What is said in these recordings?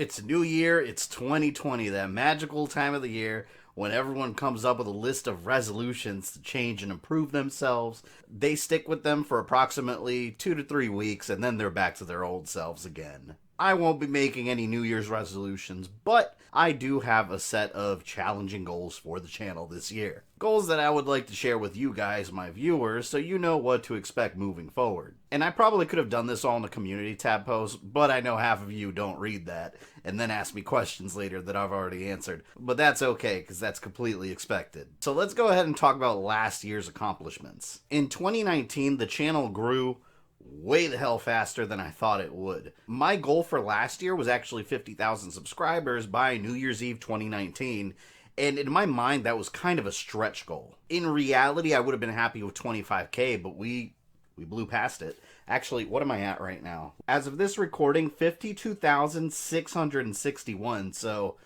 it's a new year, it's 2020, that magical time of the year when everyone comes up with a list of resolutions to change and improve themselves. They stick with them for approximately 2 to 3 weeks, and then they're back to their old selves again. I won't be making any New Year's resolutions, but I do have a set of challenging goals for the channel this year. Goals that I would like to share with you guys, my viewers, so you know what to expect moving forward. And I probably could have done this all in the community tab post, but I know half of you don't read that, and then ask me questions later that I've already answered. But that's okay, because that's completely expected. So let's go ahead and talk about last year's accomplishments. In 2019, the channel grew way the hell faster than I thought it would. My goal for last year was actually 50,000 subscribers by New Year's Eve 2019, and in my mind that was kind of a stretch goal. In reality, I would have been happy with 25k, but we blew past it. Actually, what am I at right now? As of this recording, 52,661, so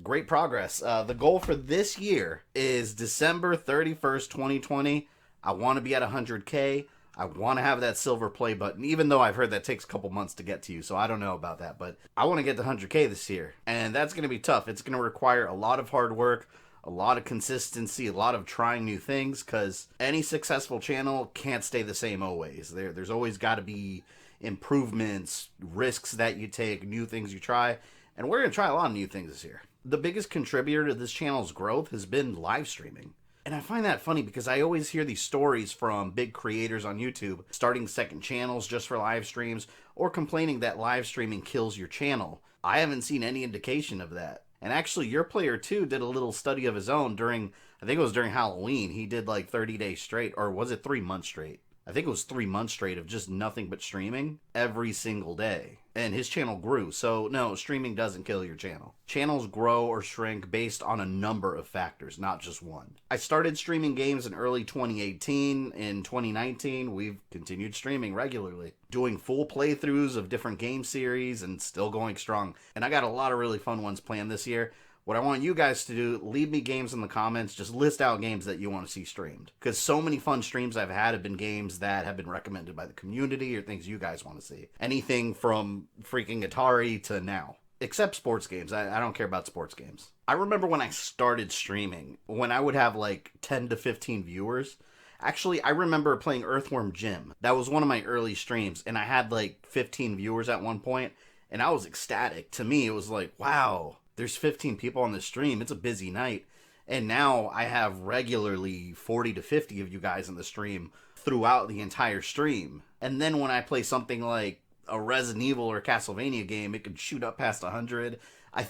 great progress. The goal for this year is December 31st, 2020. I want to be at 100k. I want to have that silver play button, even though I've heard that takes a couple months to get to you, so I don't know about that, but I want to get to 100k this year, and that's going to be tough. It's going to require a lot of hard work, a lot of consistency, a lot of trying new things, because any successful channel can't stay the same always. There's always got to be improvements, risks that you take, new things you try, and we're going to try a lot of new things this year. The biggest contributor to this channel's growth has been live streaming. And I find that funny because I always hear these stories from big creators on YouTube starting second channels just for live streams, or complaining that live streaming kills your channel. I haven't seen any indication of that. And actually, your player too did a little study of his own during, I think it was during Halloween. He did like 30 days straight, or was it 3 months straight? I think it was 3 months straight of just nothing but streaming every single day. And his channel grew. So no, streaming doesn't kill your channel. Channels grow or shrink based on a number of factors, not just one. I started streaming games in early 2018. In 2019, we've continued streaming regularly, doing full playthroughs of different game series and still going strong. And I got a lot of really fun ones planned this year. What I want you guys to do, leave me games in the comments. Just list out games that you want to see streamed. Because so many fun streams I've had have been games that have been recommended by the community or things you guys want to see. Anything from freaking Atari to now. Except sports games. I don't care about sports games. I remember when I started streaming, when I would have like 10 to 15 viewers. Actually, I remember playing Earthworm Jim. That was one of my early streams. And I had like 15 viewers at one point. And I was ecstatic. To me, it was like, wow. There's 15 people on the stream. It's a busy night. And now I have regularly 40 to 50 of you guys in the stream throughout the entire stream. And then when I play something like a Resident Evil or Castlevania game, it could shoot up past 100. I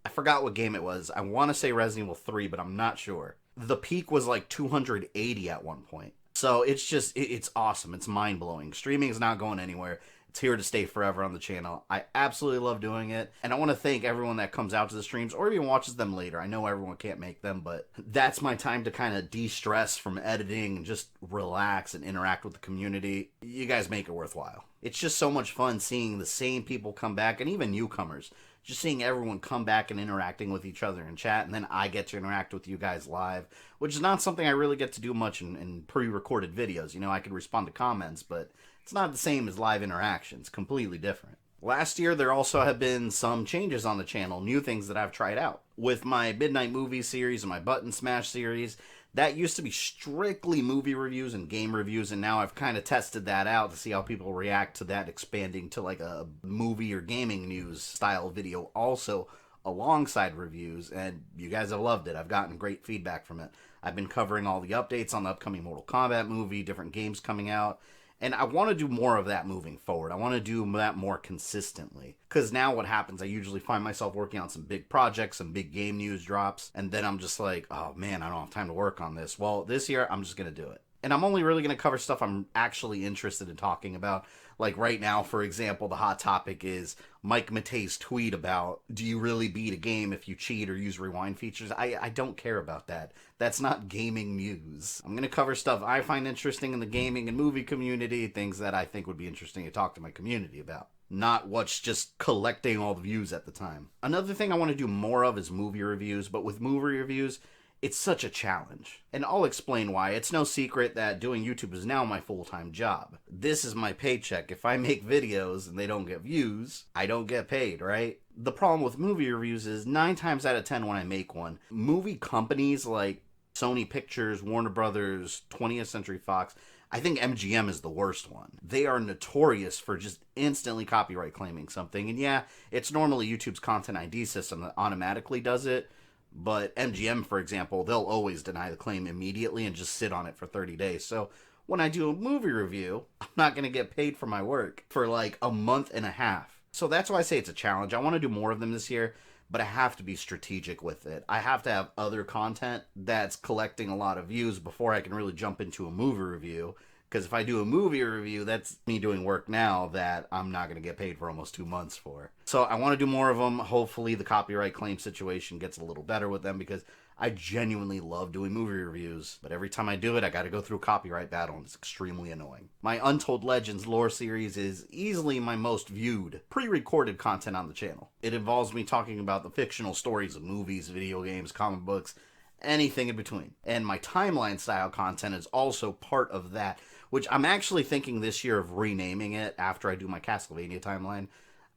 forgot what game it was. I want to say Resident Evil 3, but I'm not sure. The peak was like 280 at one point. So it's just, it's awesome. It's mind-blowing. Streaming is not going anywhere. It's here to stay forever on the channel. I absolutely love doing it. And I want to thank everyone that comes out to the streams or even watches them later. I know everyone can't make them, but that's my time to kind of de-stress from editing and just relax and interact with the community. You guys make it worthwhile. It's just so much fun seeing the same people come back, and even newcomers. Just seeing everyone come back and interacting with each other in chat, and then I get to interact with you guys live, which is not something I really get to do much in pre-recorded videos. You know, I could respond to comments, but it's not the same as live interactions. Completely different. Last year, there also have been some changes on the channel, new things that I've tried out. With my Midnight Movie series and my Button Smash series, that used to be strictly movie reviews and game reviews, and now I've kind of tested that out to see how people react to that expanding to like a movie or gaming news style video also alongside reviews, and you guys have loved it. I've gotten great feedback from it. I've been covering all the updates on the upcoming Mortal Kombat movie, different games coming out, and I want to do more of that moving forward. I want to do that more consistently. Because now what happens, I usually find myself working on some big projects, some big game news drops, and then I'm just like, oh man, I don't have time to work on this. Well, this year, I'm just going to do it. And I'm only really going to cover stuff I'm actually interested in talking about. Like right now, for example, the hot topic is Mike Matei's tweet about, do you really beat a game if you cheat or use rewind features? I don't care about that. That's not gaming news. I'm going to cover stuff I find interesting in the gaming and movie community, things that I think would be interesting to talk to my community about. Not what's just collecting all the views at the time. Another thing I want to do more of is movie reviews, but with movie reviews, it's such a challenge. And I'll explain why. It's no secret that doing YouTube is now my full-time job. This is my paycheck. If I make videos and they don't get views, I don't get paid, right? The problem with movie reviews is 9 times out of 10 when I make one, movie companies like Sony Pictures, Warner Brothers, 20th Century Fox, I think MGM is the worst one. They are notorious for just instantly copyright claiming something. And yeah, it's normally YouTube's Content ID system that automatically does it. But MGM, for example, they'll always deny the claim immediately and just sit on it for 30 days. So when I do a movie review, I'm not going to get paid for my work for like a month and a half. So that's why I say it's a challenge. I want to do more of them this year, but I have to be strategic with it. I have to have other content that's collecting a lot of views before I can really jump into a movie review. Because if I do a movie review, that's me doing work now that I'm not going to get paid for almost 2 months for. So I want to do more of them. Hopefully the copyright claim situation gets a little better with them, because I genuinely love doing movie reviews. But every time I do it, I got to go through a copyright battle, and it's extremely annoying. My Untold Legends lore series is easily my most viewed pre-recorded content on the channel. It involves me talking about the fictional stories of movies, video games, comic books, anything in between. And my timeline style content is also part of that, which I'm actually thinking this year of renaming it after I do my Castlevania timeline.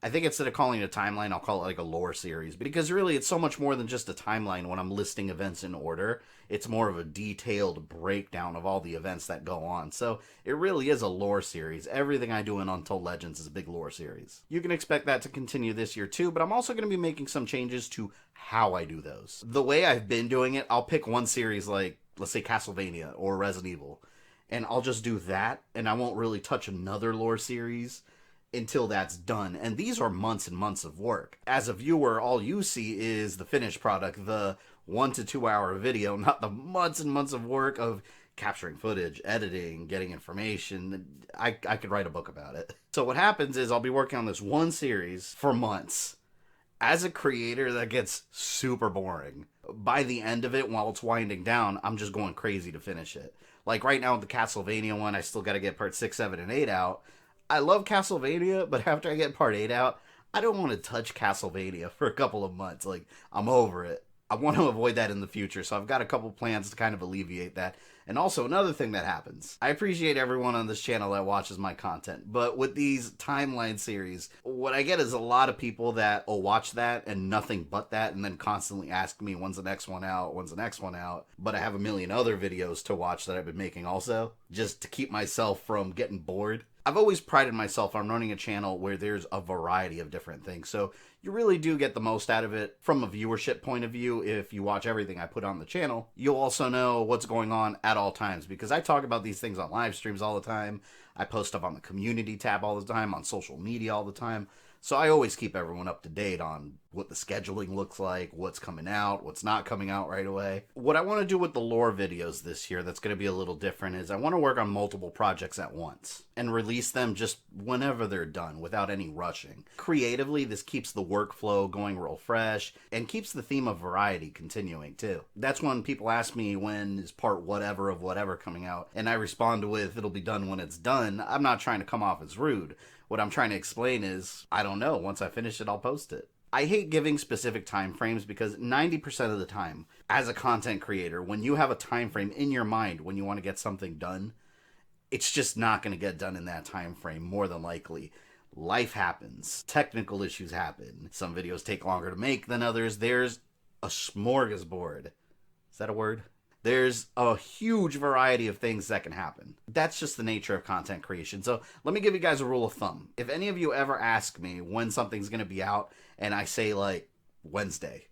I think instead of calling it a timeline, I'll call it like a lore series, because really it's so much more than just a timeline when I'm listing events in order. It's more of a detailed breakdown of all the events that go on. So it really is a lore series. Everything I do in Untold Legends is a big lore series. You can expect that to continue this year too, but I'm also going to be making some changes to how I do those. The way I've been doing it, I'll pick one series like, let's say Castlevania or Resident Evil, and I'll just do that, and I won't really touch another lore series until that's done. And these are months and months of work. As a viewer, all you see is the finished product, the 1 to 2 hour video, not the months and months of work of capturing footage, editing, getting information. I could write a book about it. So what happens is I'll be working on this one series for months. As a creator, that gets super boring. By the end of it, while it's winding down, I'm just going crazy to finish it. Like right now with the Castlevania one, I still got to get part 6, 7, and 8 out. I love Castlevania, but after I get part 8 out, I don't want to touch Castlevania for a couple of months. Like, I'm over it. I want to avoid that in the future, so I've got a couple plans to kind of alleviate that. And also, another thing that happens. I appreciate everyone on this channel that watches my content, but with these timeline series, what I get is a lot of people that will watch that and nothing but that, and then constantly ask me, when's the next one out, when's the next one out? But I have a million other videos to watch that I've been making also, just to keep myself from getting bored. I've always prided myself on running a channel where there's a variety of different things, so you really do get the most out of it from a viewership point of view. If you watch everything I put on the channel, you'll also know what's going on at all times, because I talk about these things on live streams all the time. I post stuff on the community tab all the time, on social media all the time. So I always keep everyone up to date on what the scheduling looks like, what's coming out, what's not coming out right away. What I want to do with the lore videos this year that's going to be a little different is I want to work on multiple projects at once and release them just whenever they're done without any rushing. Creatively, this keeps the workflow going real fresh and keeps the theme of variety continuing too. That's when people ask me when is part whatever of whatever coming out, and I respond with, it'll be done when it's done. I'm not trying to come off as rude. What I'm trying to explain is, I don't know. Once I finish it, I'll post it. I hate giving specific time frames because 90% of the time, as a content creator, when you have a time frame in your mind when you want to get something done, it's just not going to get done in that time frame, more than likely. Life happens. Technical issues happen. Some videos take longer to make than others. There's a smorgasbord. Is that a word? There's a huge variety of things that can happen. That's just the nature of content creation. So let me give you guys a rule of thumb. If any of you ever ask me when something's going to be out and I say like Wednesday,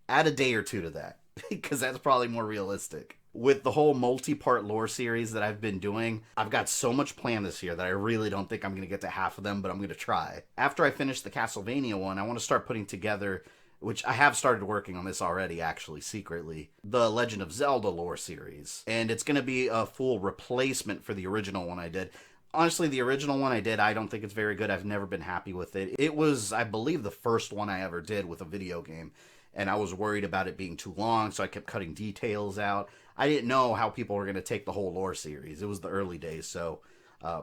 add a day or two to that because that's probably more realistic. With the whole multi-part lore series that I've been doing, I've got so much planned this year that I really don't think I'm going to get to half of them, but I'm going to try. After I finish the Castlevania one, I want to start putting together, which I have started working on this already, actually, secretly, the Legend of Zelda lore series. And it's going to be a full replacement for the original one I did. Honestly, the original one I did, I don't think it's very good. I've never been happy with it. It was, I believe, the first one I ever did with a video game. And I was worried about it being too long, so I kept cutting details out. I didn't know how people were going to take the whole lore series. It was the early days, so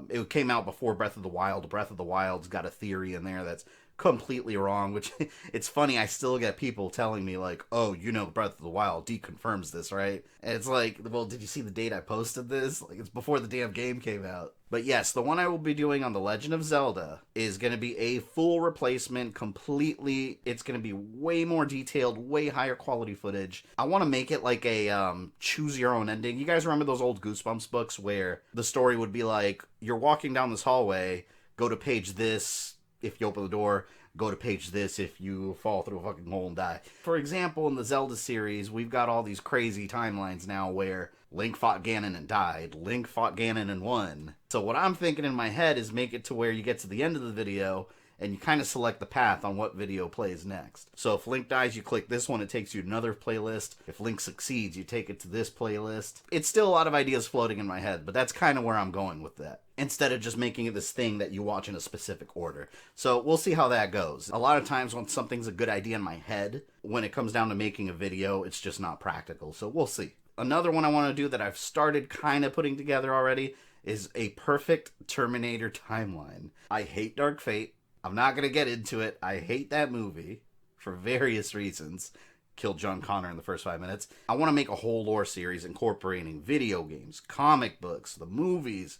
it came out before Breath of the Wild. Breath of the Wild's got a theory in there that's completely wrong, which it's funny. I still get people telling me like, oh, you know, Breath of the Wild deconfirms this, right? And it's like, well, did you see the date I posted this? Like, it's before the damn game came out. But yes, the one I will be doing on The Legend of Zelda is going to be a full replacement, completely. It's going to be way more detailed, way higher quality footage. I want to make it like a choose your own ending. You guys remember those old Goosebumps books where the story would be like, you're walking down this hallway, go to page this if you open the door, go to page this if you fall through a fucking hole and die. For example, in the Zelda series, we've got all these crazy timelines now where Link fought Ganon and died, Link fought Ganon and won. So what I'm thinking in my head is make it to where you get to the end of the video and you kind of select the path on what video plays next. So if Link dies, you click this one, it takes you to another playlist. If Link succeeds, you take it to this playlist. It's still a lot of ideas floating in my head, but that's kind of where I'm going with that, instead of just making it this thing that you watch in a specific order. So we'll see how that goes. A lot of times when something's a good idea in my head, when it comes down to making a video, it's just not practical. So we'll see. Another one I want to do that I've started kind of putting together already is a perfect Terminator timeline. I hate Dark Fate. I'm not going to get into it. I hate that movie for various reasons. Killed John Connor in the first 5 minutes. I want to make a whole lore series incorporating video games, comic books, the movies,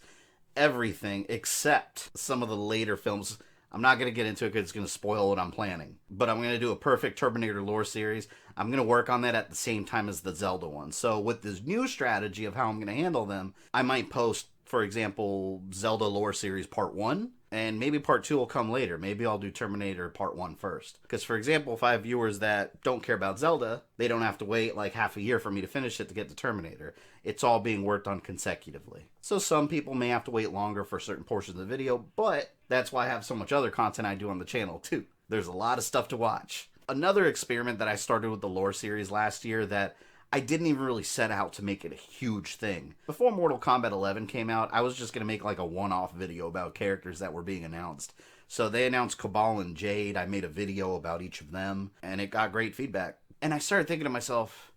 everything except some of the later films. I'm not going to get into it because it's going to spoil what I'm planning. But I'm going to do a perfect Terminator lore series. I'm going to work on that at the same time as the Zelda one. So with this new strategy of how I'm going to handle them, I might post, for example, Zelda lore series part 1. And maybe part 2 will come later. Maybe I'll do Terminator part 1 first. Because, for example, if I have viewers that don't care about Zelda, they don't have to wait like half a year for me to finish it to get to Terminator. It's all being worked on consecutively. So some people may have to wait longer for certain portions of the video, but that's why I have so much other content I do on the channel, too. There's a lot of stuff to watch. Another experiment that I started with the lore series last year that I didn't even really set out to make it a huge thing. Before Mortal Kombat 11 came out, I was just going to make like a one-off video about characters that were being announced. So they announced Cabal and Jade. I made a video about each of them, and it got great feedback. And I started thinking to myself,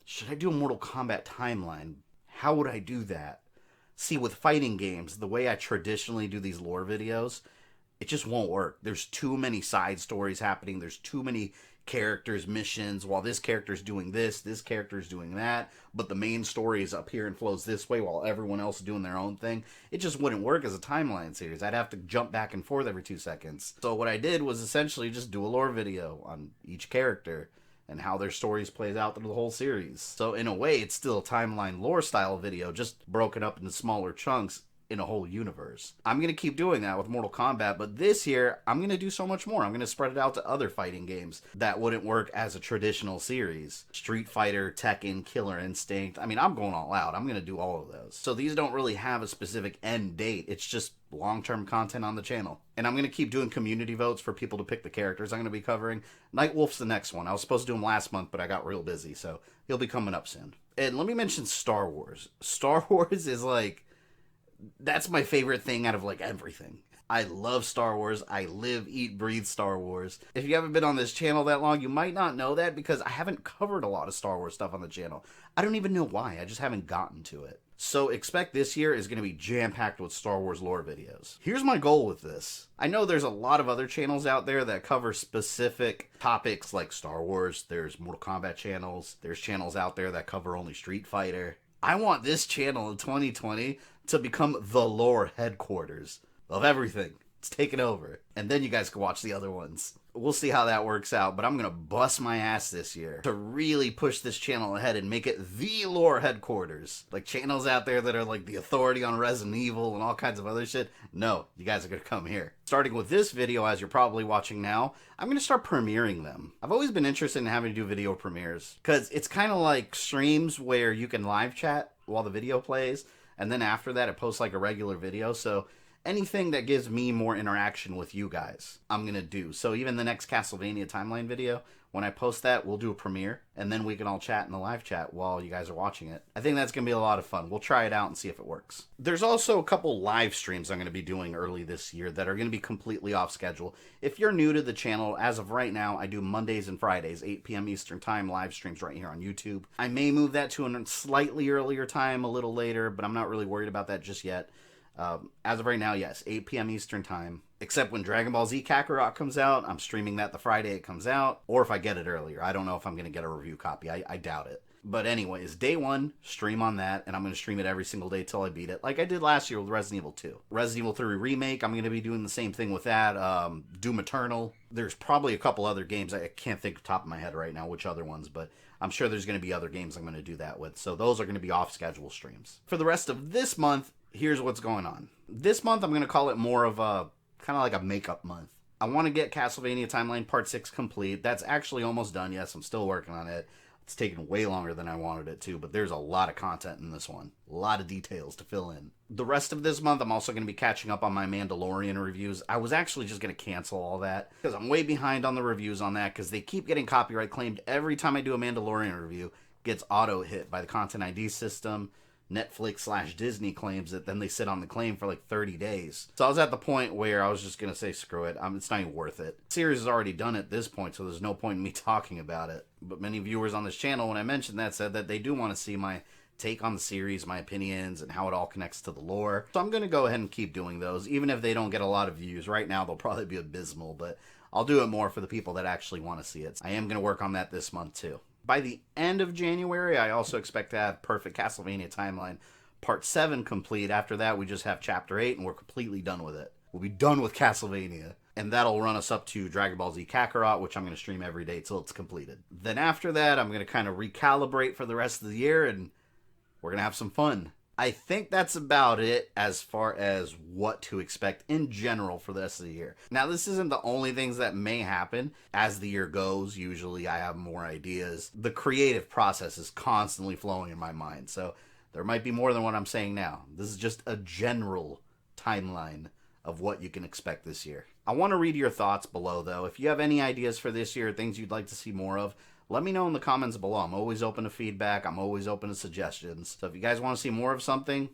should I do a Mortal Kombat timeline? How would I do that? See, with fighting games, the way I traditionally do these lore videos, it just won't work. There's too many side stories happening. There's too many characters, missions, while this character's doing this character's doing that, but the main story is up here and flows this way while everyone else is doing their own thing. It just wouldn't work as a timeline series. I'd have to jump back and forth every 2 seconds. So what I did was essentially just do a lore video on each character and how their stories plays out through the whole series. So in a way, it's still a timeline lore style video, just broken up into smaller chunks in a whole universe. I'm going to keep doing that with Mortal Kombat, but this year, I'm going to do so much more. I'm going to spread it out to other fighting games that wouldn't work as a traditional series. Street Fighter, Tekken, Killer Instinct. I mean, I'm going all out. I'm going to do all of those. So these don't really have a specific end date. It's just long-term content on the channel. And I'm going to keep doing community votes for people to pick the characters I'm going to be covering. Nightwolf's the next one. I was supposed to do him last month, but I got real busy, so he'll be coming up soon. And let me mention Star Wars. Star Wars is like, that's my favorite thing out of like everything. I love Star Wars. I live, eat, breathe Star Wars. If you haven't been on this channel that long, you might not know that because I haven't covered a lot of Star Wars stuff on the channel. I don't even know why. I just haven't gotten to it. So expect this year is going to be jam-packed with Star Wars lore videos. Here's my goal with this. I know there's a lot of other channels out there that cover specific topics like Star Wars. There's Mortal Kombat channels. There's channels out there that cover only Street Fighter. I want this channel in 2020 to become the lore headquarters of everything. It's taken over. And then you guys can watch the other ones. We'll see how that works out, but I'm going to bust my ass this year to really push this channel ahead and make it the lore headquarters. Like channels out there that are like the authority on Resident Evil and all kinds of other shit. No, you guys are going to come here. Starting with this video, as you're probably watching now, I'm going to start premiering them. I've always been interested in having to do video premieres because it's kind of like streams where you can live chat while the video plays, and then after that it posts like a regular video. So anything that gives me more interaction with you guys, I'm going to do. So even the next Castlevania timeline video, when I post that, we'll do a premiere, and then we can all chat in the live chat while you guys are watching it. I think that's going to be a lot of fun. We'll try it out and see if it works. There's also a couple live streams I'm going to be doing early this year that are going to be completely off schedule. If you're new to the channel, as of right now, I do Mondays and Fridays, 8 p.m. Eastern Time, live streams right here on YouTube. I may move that to a slightly earlier time, a little later, but I'm not really worried about that just yet. As of right now, yes, 8 p.m. Eastern time. Except when Dragon Ball Z Kakarot comes out, I'm streaming that the Friday it comes out. Or if I get it earlier. I don't know if I'm going to get a review copy. I doubt it. But anyways, day one, stream on that, and I'm going to stream it every single day till I beat it, like I did last year with Resident Evil 2. Resident Evil 3 Remake, I'm going to be doing the same thing with that. Doom Eternal. There's probably a couple other games. I can't think off the top of my head right now which other ones, but I'm sure there's going to be other games I'm going to do that with. So those are going to be off-schedule streams. For the rest of this month, here's what's going on. This month, I'm going to call it more of a, kind of like a makeup month. I want to get Castlevania Timeline Part 6 complete. That's actually almost done. Yes, I'm still working on it. It's taken way longer than I wanted it to, but there's a lot of content in this one. A lot of details to fill in. The rest of this month, I'm also going to be catching up on my Mandalorian reviews. I was actually just going to cancel all that because I'm way behind on the reviews on that because they keep getting copyright claimed every time I do a Mandalorian review. It gets auto-hit by the Content ID system. Netflix/Disney claims it, then they sit on the claim for like 30 days. So I was at the point where I was just going to say, screw it. It's not even worth it. The series is already done at this point, so there's no point in me talking about it. But many viewers on this channel, when I mentioned that, said that they do want to see my take on the series, my opinions, and how it all connects to the lore. So I'm going to go ahead and keep doing those, even if they don't get a lot of views. Right now, they'll probably be abysmal, but I'll do it more for the people that actually want to see it. I am going to work on that this month, too. By the end of January, I also expect to have Perfect Castlevania Timeline Part 7 complete. After that, we just have Chapter 8, and we're completely done with it. We'll be done with Castlevania. And that'll run us up to Dragon Ball Z Kakarot, which I'm going to stream every day till it's completed. Then after that, I'm going to kind of recalibrate for the rest of the year, and we're going to have some fun. I think that's about it as far as what to expect in general for the rest of the year. Now, this isn't the only things that may happen. As the year goes, usually I have more ideas. The creative process is constantly flowing in my mind, so there might be more than what I'm saying now. This is just a general timeline of what you can expect this year. I want to read your thoughts below, though. If you have any ideas for this year, things you'd like to see more of, let me know in the comments below. I'm always open to feedback. I'm always open to suggestions. So if you guys want to see more of something,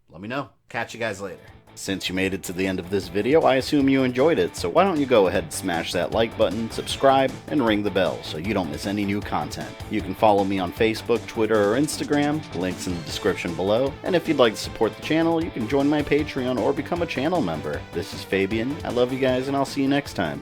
let me know. Catch you guys later. Since you made it to the end of this video, I assume you enjoyed it, so why don't you go ahead and smash that like button, subscribe, and ring the bell so you don't miss any new content. You can follow me on Facebook, Twitter, or Instagram, links in the description below, and if you'd like to support the channel, you can join my Patreon or become a channel member. This is Fabian, I love you guys, and I'll see you next time.